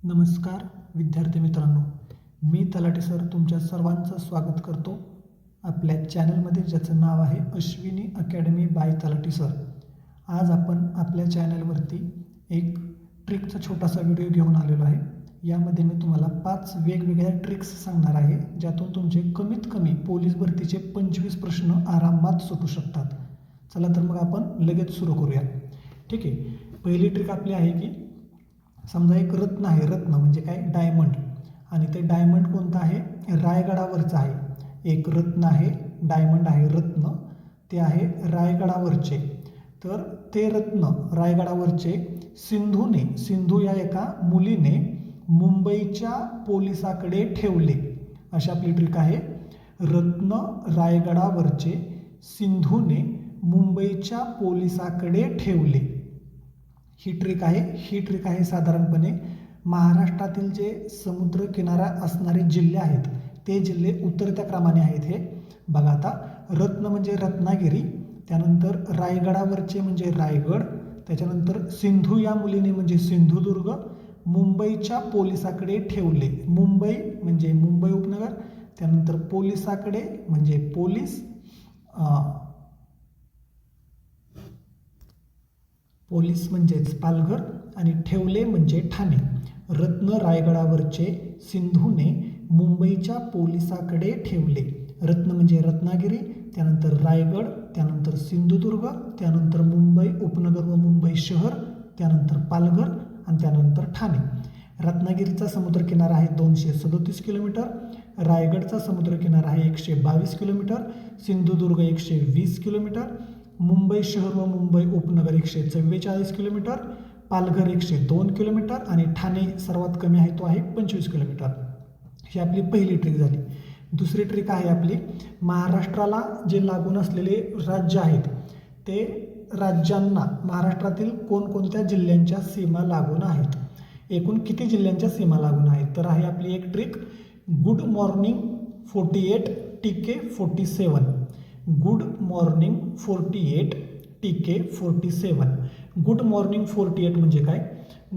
नमस्कार विद्यार्थी मित्रांनो, मी तलाठी सर तुमच्या सर्वांचं स्वागत करतो आपल्या चॅनलमध्ये, ज्याचं नाव आहे अश्विनी अकॅडमी बाय तलाठी सर. आज आपण आपल्या चॅनलवरती एक ट्रिकचा छोटासा व्हिडिओ घेऊन आलेलो आहे. यामध्ये मी तुम्हाला 5 वेगवेगळ्या ट्रिक्स सांगणार आहे, ज्यातून तुमचे कमीत कमी पोलीस भरतीचे 25 प्रश्न आरामात सुटू शकतात. चला तर मग आपण लगेच सुरू करूया. ठीक आहे, पहिली ट्रिक आपली आहे की समजा एक रत्न आहे. रत्न म्हणजे काय? डायमंड. आणि ते डायमंड कोणतं आहे? रायगडावरचं आहे. एक रत्न आहे, डायमंड आहे, रत्न ते आहे रायगडावरचे. तर ते रत्न रायगडावरचे सिंधू या एका मुलीने मुंबईच्या पोलिसाकडे ठेवले. अशी आपली ट्रिक आहे. रत्न रायगडावरचे सिंधूने मुंबईच्या पोलिसाकडे ठेवले. ही ट्रिक आहे साधारणपणे महाराष्ट्रातील जे समुद्र किनारा असणारे जिल्हे आहेत ते जिल्हे उतरत्या क्रमाने आहेत. हे बघा, आता रत्न म्हणजे रत्नागिरी, त्यानंतर रायगडावरचे म्हणजे रायगड, त्याच्यानंतर सिंधू या मुलीने म्हणजे सिंधुदुर्ग, मुंबईच्या पोलिसाकडे ठेवले. मुंबई म्हणजे मुंबई उपनगर, त्यानंतर पोलिसाकडे म्हणजे पोलीस म्हणजेच पालघर, आणि ठेवले म्हणजे ठाणे. रत्न रायगडावरचे सिंधूने मुंबईच्या पोलिसाकडे ठेवले. रत्न म्हणजे रत्नागिरी, त्यानंतर रायगड, त्यानंतर सिंधुदुर्ग, त्यानंतर मुंबई उपनगर व मुंबई शहर, त्यानंतर पालघर आणि त्यानंतर ठाणे. रत्नागिरीचा समुद्रकिनारा आहे 237 किलोमीटर, रायगडचा समुद्रकिनारा आहे 122 किलोमीटर, सिंधुदुर्ग 120 किलोमीटर, मुंबई शहर व मुंबई उपनगर 144 किलोमीटर, पालघर 102 किलोमीटर आणि ठाणे सर्वात कमी आहे, तो आहे 25 किलोमीटर. ही आपली पहिली ट्रिक झाली. दुसरी ट्रिक आहे आपली, महाराष्ट्राला जे लागून असलेले राज्य आहेत ते राज्यांना महाराष्ट्रातील कोणकोणत्या जिल्ह्यांच्या सीमा लागून आहेत, एकूण किती जिल्ह्यांच्या सीमा लागून आहेत. तर आहे आपली एक trick, good morning 48 TK 47. Good morning 48 TK 47. Good morning 48 म्हणजे काय?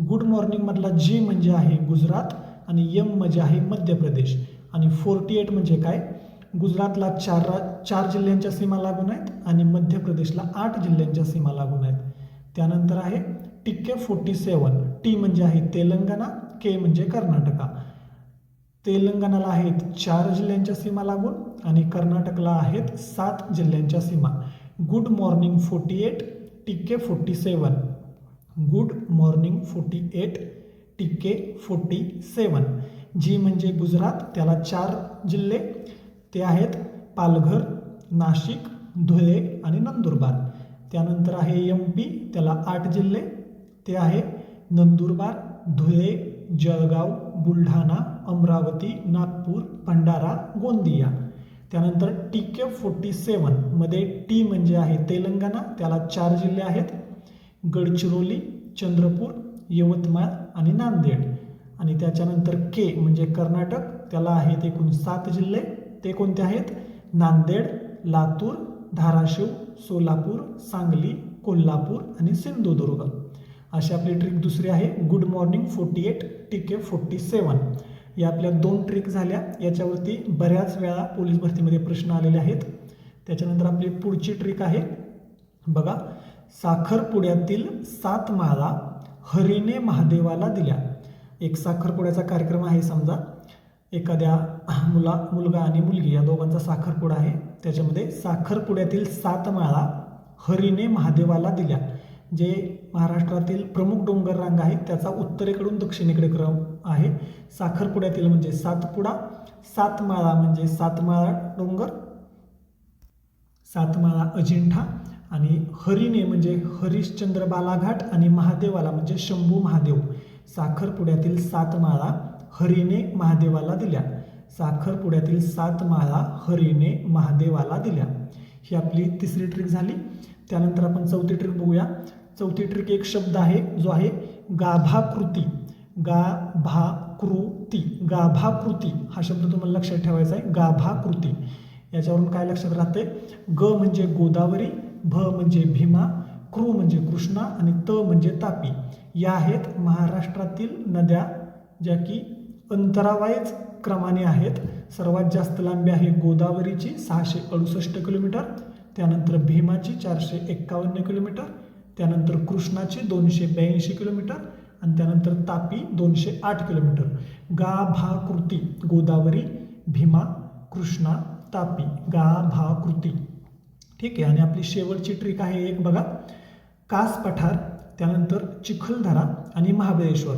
गुड मॉर्निंग मधला G म्हणजे आहे गुजरात आणि M म्हणजे आहे मध्य प्रदेश, आणि 48 म्हणजे काय? गुजरातला 4 जिल्ह्यांच्या सीमा लागून आहेत आणि मध्य प्रदेशला 8 जिल्ह्यांच्या सीमा लागून आहेत. त्यानंतर आहे TK 47. T म्हणजे आहे तेलंगणा, K म्हणजे कर्नाटका. तेलंगणाला आहेत 4 जिल्ह्यांच्या सीमा लागून आणि कर्नाटकला आहेत 7 जिल्ह्यांच्या सीमा. Good morning 48 TK 47. Good morning 48 TK 47. G म्हणजे गुजरात, त्याला 4 जिल्हे ते आहेत पालघर, नाशिक, धुळे आणि नंदुरबार. त्यानंतर आहे MP, त्याला 8 जिल्हे ते आहे नंदुरबार, धुळे, जळगाव, बुलढाणा, अमरावती, नागपूर, भंडारा, गोंदिया. त्यानंतर TK 47 मध्ये T म्हणजे आहे तेलंगणा, त्याला 4 जिल्हे आहेत गडचिरोली, चंद्रपूर, यवतमाळ आणि नांदेड. आणि त्याच्यानंतर K म्हणजे कर्नाटक, त्याला आहेत एकूण 7 जिल्हे. ते कोणते आहेत? नांदेड, लातूर, धाराशिव, सोलापूर, सांगली, कोल्हापूर आणि सिंधुदुर्ग. अशी आपली ट्रिक दुसरी आहे, गुड मॉर्निंग 48 TK 47. या आपल्या 2 ट्रिक झाल्या. याच्यावरती बऱ्याच वेळा पोलीस भरतीमध्ये प्रश्न आलेले आहेत. त्याच्यानंतर आपली पुढची ट्रिक आहे बघा, साखरपुड्यातील 7 माळा हरीने महादेवाला दिल्या. एक साखरपुड्याचा कार्यक्रम आहे. समजा एखाद्या मुलगा आणि मुलगी या दोघांचा साखरपुडा आहे. त्याच्यामध्ये साखरपुड्यातील 7 माळा हरीने महादेवाला दिल्या. जे महाराष्ट्रातील प्रमुख डोंगर रांग आहे त्याचा उत्तरेकडून दक्षिणेकडे क्रम आहे. साखरपुड्यातील म्हणजे सातपुडा, 7 माळा म्हणजे 7 माळा डोंगर, 7 माळा अजिंठा, आणि हरीने म्हणजे हरिश्चंद्र बालाघाट आणि महादेवाला म्हणजे शंभू महादेव. साखरपुड्यातील 7 माळा हरीने महादेवाला दिल्या. साखरपुड्यातील 7 माळा हरीने महादेवाला दिल्या. ही आपली तिसरी ट्रिक झाली. त्यानंतर आपण चौथी ट्रिक बघूया. चौथी ट्रिक एक शब्द आहे जो आहे गाभाकृती. गाभाकृती, गाभाकृती हा शब्द तुम्हाला लक्षात ठेवायचा आहे. गाभाकृती याच्यावरून काय लक्षात राहते? ग म्हणजे गोदावरी, भ म्हणजे भीमा, कृ म्हणजे कृष्णा आणि त म्हणजे तापी. या आहेत महाराष्ट्रातील नद्या ज्या की अंतरावाईज क्रमाने आहेत. सर्वात जास्त लांबी आहे गोदावरीची 668 किलोमीटर, त्यानंतर भीमाची 451 किलोमीटर, त्यानंतर कृष्णाची 282 किलोमीटर आणि त्यानंतर तापी 208 किलोमीटर. गा भा कृती गोदावरी, भीमा, कृष्णा, तापी, गा भा कृती. ठीक आहे. आणि आपली शेवटची ट्रिक आहे एक बघा, कास पठार, त्यानंतर चिखलदरा आणि महाबळेश्वर.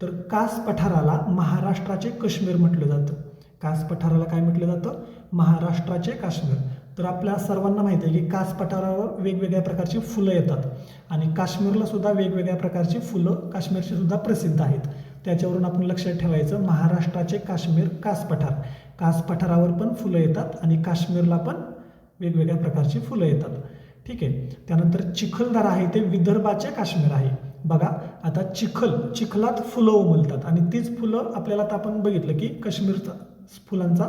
तर कास पठाराला महाराष्ट्राचे काश्मीर म्हटलं जातं. कास पठाराला काय म्हटलं जातं? महाराष्ट्राचे काश्मीर. तर आपल्या सर्वांना माहिती आहे की कास पठारावर वेगवेगळ्या प्रकारची फुलं येतात आणि काश्मीरला सुद्धा वेगवेगळ्या प्रकारची फुलं काश्मीरची सुद्धा प्रसिद्ध आहेत. त्याच्यावरून आपण लक्षात ठेवायचं, महाराष्ट्राचे काश्मीर कास पठार. कास पठारावर पण फुलं येतात आणि काश्मीरला पण वेगवेगळ्या प्रकारची फुलं येतात. ठीक आहे. त्यानंतर चिखलदरा आहे ते विदर्भाचे काश्मीर आहे. बघा आता चिखलात फुलं उमलतात आणि तीच फुलं आपल्याला आता आपण बघितलं की काश्मीरचा फुलांचा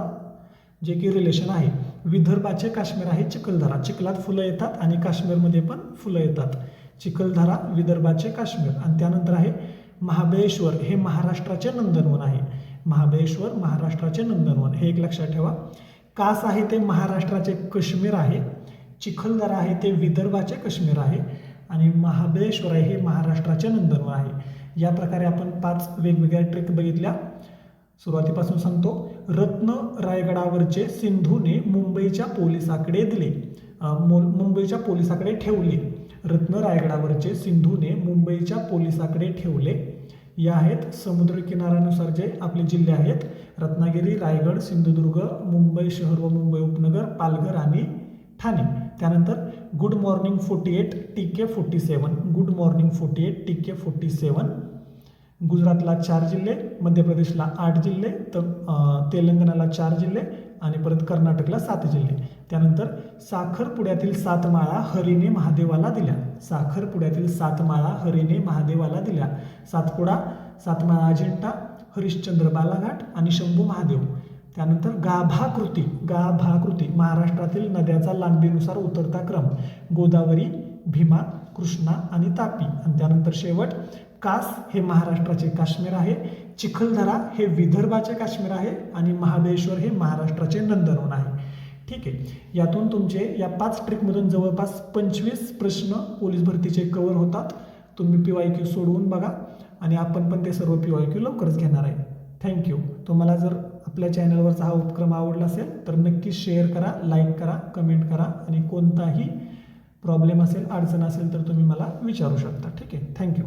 जे की रिलेशन आहे. विदर्भाचे काश्मीर आहे चिखलदरा. चिखलात फुलं येतात आणि काश्मीरमध्ये पण फुलं येतात. चिखलदरा विदर्भाचे काश्मीर. आणि त्यानंतर आहे महाबळेश्वर, हे महाराष्ट्राचे नंदनवन आहे. महाबळेश्वर महाराष्ट्राचे नंदनवन, हे एक लक्षात ठेवा. कास आहे ते महाराष्ट्राचे काश्मीर आहे. चिखलदरा आहे ते विदर्भाचे काश्मीर आहे आणि महाबळेश्वर आहे हे महाराष्ट्राचे नंदनवन आहे. या प्रकारे आपण 5 वेगवेगळ्या ट्रिक बघितल्या. सुरुवातीपासून सांगतो. रत्न रायगडावरचे सिंधूने मुंबईच्या पोलिसाकडे दिले. मुंबईच्या पोलिसाकडे ठेवले. रत्न रायगडावरचे सिंधूने मुंबईच्या पोलिसाकडे ठेवले. या आहेत समुद्रकिनाऱ्यानुसार जे आपले जिल्हे आहेत: रत्नागिरी, रायगड, सिंधुदुर्ग, मुंबई शहर व मुंबई उपनगर, पालघर आणि ठाणे. त्यानंतर good morning 48, TK 47. Good morning 48, TK 47. गुजरातला 4 जिल्हे, मध्य प्रदेशला 8 जिल्हे, तर तेलंगणाला 4 जिल्हे आणि परत कर्नाटकला 7 जिल्हे. त्यानंतर साखरपुड्यातील 7 माळा हरीने महादेवाला दिल्या. साखरपुड्यातील 7 माळा हरीने महादेवाला दिल्या. सातपुडा, 7 माळा अजिंठा, हरिश्चंद्र बालाघाट आणि शंभू महादेव. त्यानंतर गाभाकृती. गाभाकृती महाराष्ट्रातील नद्याचा लांबीनुसार उतरता क्रम: गोदावरी, भीमा, कृष्णा आणि तापी. आणि त्यानंतर शेवट, कास हे महाराष्ट्राचे काश्मीर आहे, चिखलदरा हे विदर्भाचे काश्मीर आहे आणि महाबळेश्वर हे महाराष्ट्राचे नंदनवन आहे. ठीक आहे. यातून तुमचे या 5 ट्रिकमधून जवळपास 25 प्रश्न पोलीस भरतीचे कव्हर होतात. तुम्ही PYQ सोडवून बघा आणि आपण पण ते सर्व PYQ लवकरच घेणार आहे. थँक्यू. तुम्हाला जर आपल्या चॅनलवरचा हा उपक्रम आवडला असेल तर नक्की शेअर करा, लाईक करा, कमेंट करा आणि कोणताही प्रॉब्लेम असेल, अडचण असेल तर तुम्ही मला विचारू शकता. ठीक आहे. थँक्यू.